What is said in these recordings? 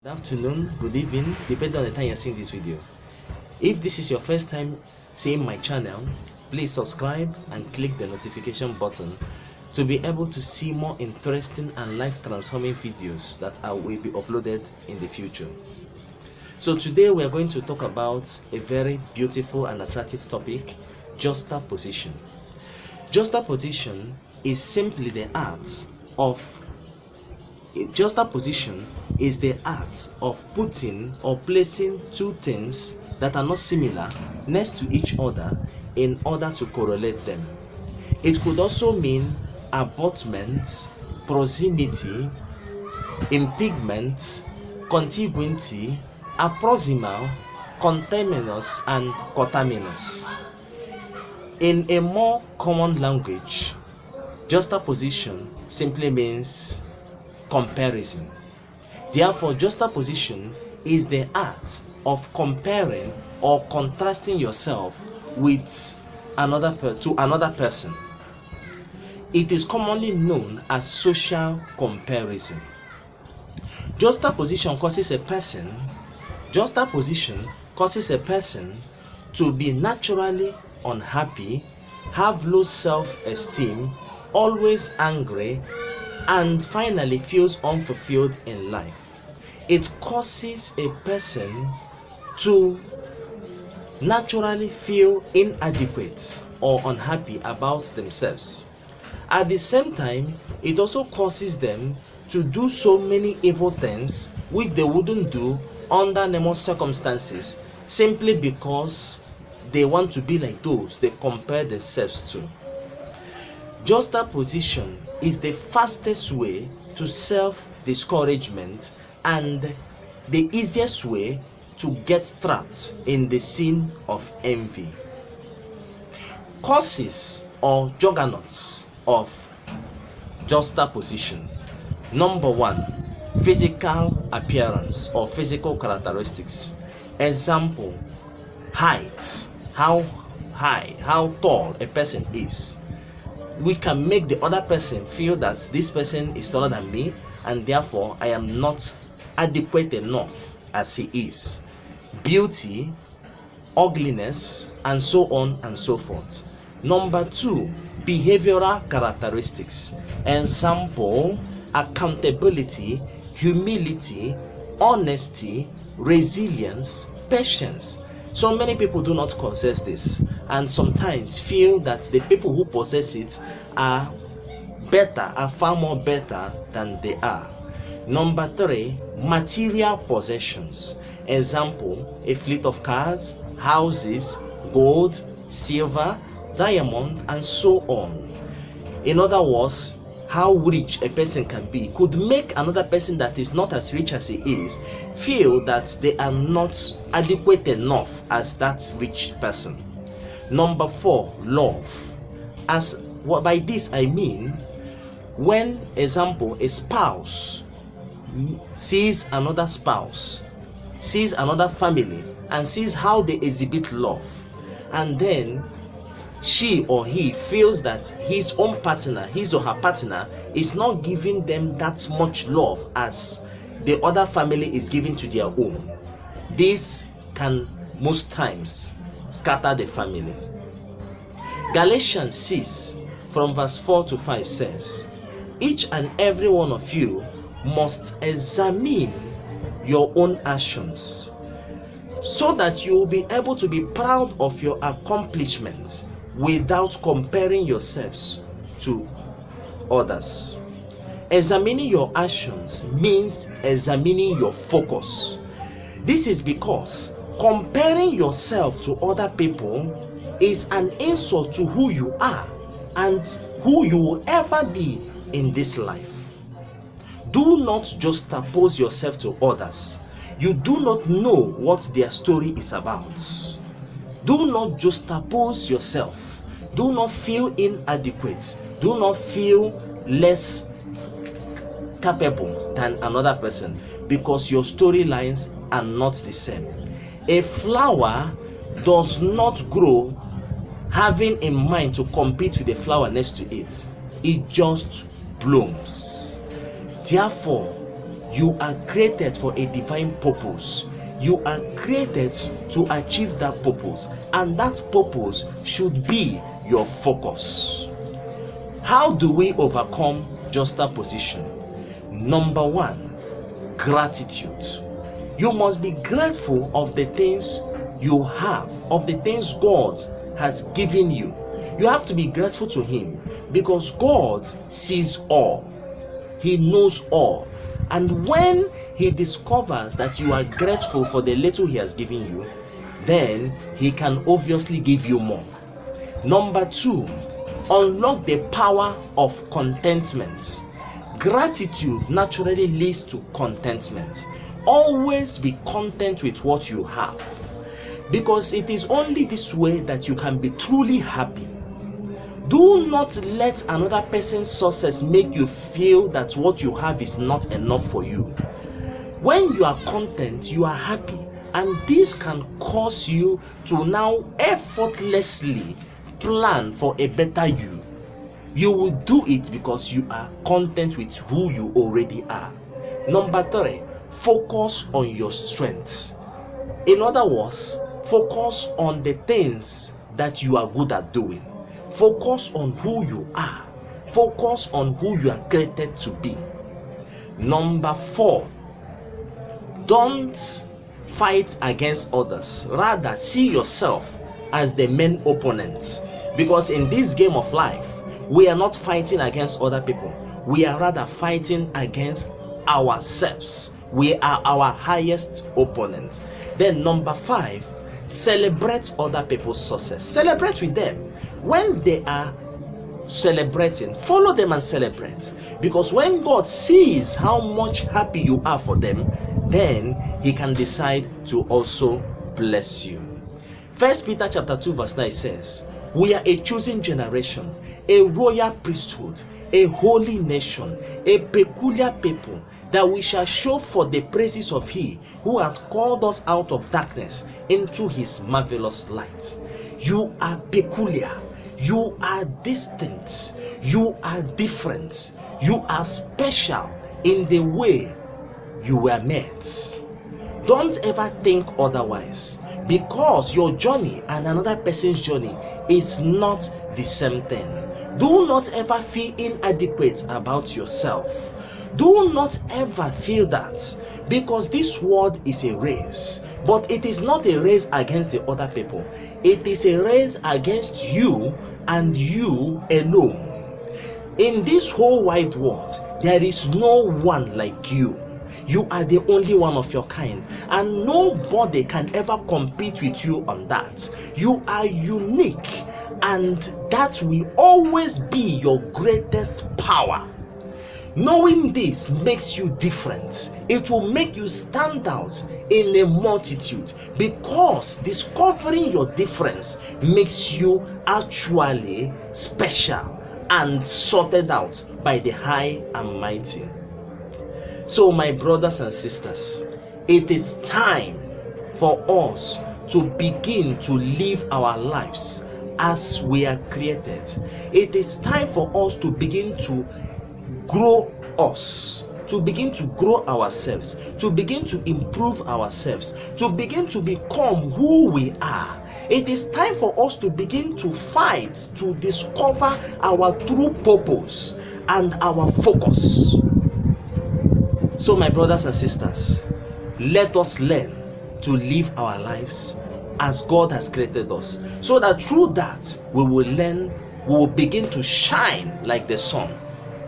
Afternoon, good evening, depending on the time you're seeing this video. If this is your first time seeing my channel, please subscribe and click the notification button to be able to see more interesting and life-transforming videos that will be uploaded in the future. So today we are going to talk about a very beautiful and attractive topic, juxtaposition. Juxtaposition is simply the art of Juxtaposition is the art of putting or placing two things that are not similar next to each other in order to correlate them. It could also mean abutment, proximity, impingement, contiguity, approximal, conterminous, and coterminous. In a more common language, juxtaposition simply means comparison. Therefore, juxtaposition is the art of comparing or contrasting yourself with another person. It is commonly known as social comparison. Juxtaposition causes a person to be naturally unhappy, have low self-esteem, always angry, and finally feels unfulfilled in life. It causes a person to naturally feel inadequate or unhappy about themselves. At the same time, it also causes them to do so many evil things which they wouldn't do under normal circumstances, simply because they want to be like those they compare themselves to. Juxtaposition is the fastest way to self-discouragement and the easiest way to get trapped in the sin of envy. Causes or juggernauts of juxtaposition. Number one, physical appearance or physical characteristics. Example, height. How high, how tall a person is. We can make the other person feel that this person is taller than me and therefore I am not adequate enough as he is. Beauty, ugliness, and so on and so forth. Number two, behavioral characteristics. Example, accountability, humility, honesty, resilience, patience. So many people do not possess this and sometimes feel that the people who possess it are far more better than they are. Number three, material possessions. Example, a fleet of cars, houses, gold, silver, diamond, and so on. In other words, how rich a person can be could make another person that is not as rich as he is feel that they are not adequate enough as that rich person. Number four, love. By this I mean, when, example, a spouse sees another spouse, sees another family, and sees how they exhibit love, and then she or he feels that his or her partner is not giving them that much love as the other family is giving to their own. This can most times scatter the family. Galatians 6 from verse 4 to 5 says, each and every one of you must examine your own actions so that you will be able to be proud of your accomplishments without comparing yourselves to others. Examining your actions means examining your focus. This is because comparing yourself to other people is an insult to who you are and who you will ever be in this life. Do not juxtapose yourself to others. You do not know what their story is about. Do not juxtapose yourself. Do not feel inadequate. Do not feel less capable than another person because your storylines are not the same. A flower does not grow having in mind to compete with the flower next to it. It just blooms. Therefore, You are created for a divine purpose. You are created to achieve that purpose, and that purpose should be your focus. How do we overcome juxtaposition? Number one, gratitude. You must be grateful of the things you have, of the things God has given you. You have to be grateful to Him, because God sees all. He knows all. And when He discovers that you are grateful for the little He has given you, then He can obviously give you more. Number two, unlock the power of contentment. Gratitude naturally leads to contentment. Always be content with what you have, because it is only this way that you can be truly happy. Do not let another person's success make you feel that what you have is not enough for you. When you are content, you are happy, and this can cause you to now effortlessly plan for a better you. You will do it because you are content with who you already are. Number three, focus on your strengths. In other words, focus on the things that you are good at doing. Focus on who you are. Focus on who you are created to be. Number four, don't fight against others. Rather, see yourself as the main opponent. Because in this game of life, we are not fighting against other people. We are rather fighting against ourselves. We are our highest opponent. Then number five, celebrate other people's success. Celebrate with them. When they are celebrating, follow them and celebrate. Because when God sees how much happy you are for them, then He can decide to also bless you. 1 Peter chapter 2 verse 9 says, we are a chosen generation, a royal priesthood, a holy nation, a peculiar people, that we shall show for the praises of He who hath called us out of darkness into His marvelous light. You are peculiar. You are distinct. You are different. You are special in the way you were made. Don't ever think otherwise, because your journey and another person's journey is not the same thing. Do not ever feel inadequate about yourself. Do not ever feel that, because this world is a race, but it is not a race against the other people. It is a race against you and you alone. In this whole wide world, there is no one like you. You are the only one of your kind, and nobody can ever compete with you on that. You are unique, and that will always be your greatest power. Knowing this makes you different. It will make you stand out in a multitude, because discovering your difference makes you actually special and sorted out by the high and mighty. So my brothers and sisters, it is time for us to begin to live our lives as we are created. It is time for us to begin to grow us, to begin to grow ourselves, to begin to improve ourselves, to begin to become who we are. It is time for us to begin to fight to discover our true purpose and our focus. So my brothers and sisters, let us learn to live our lives as God has created us, so that through that we will begin to shine like the sun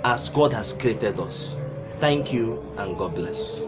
as God has created us. Thank you, and God bless.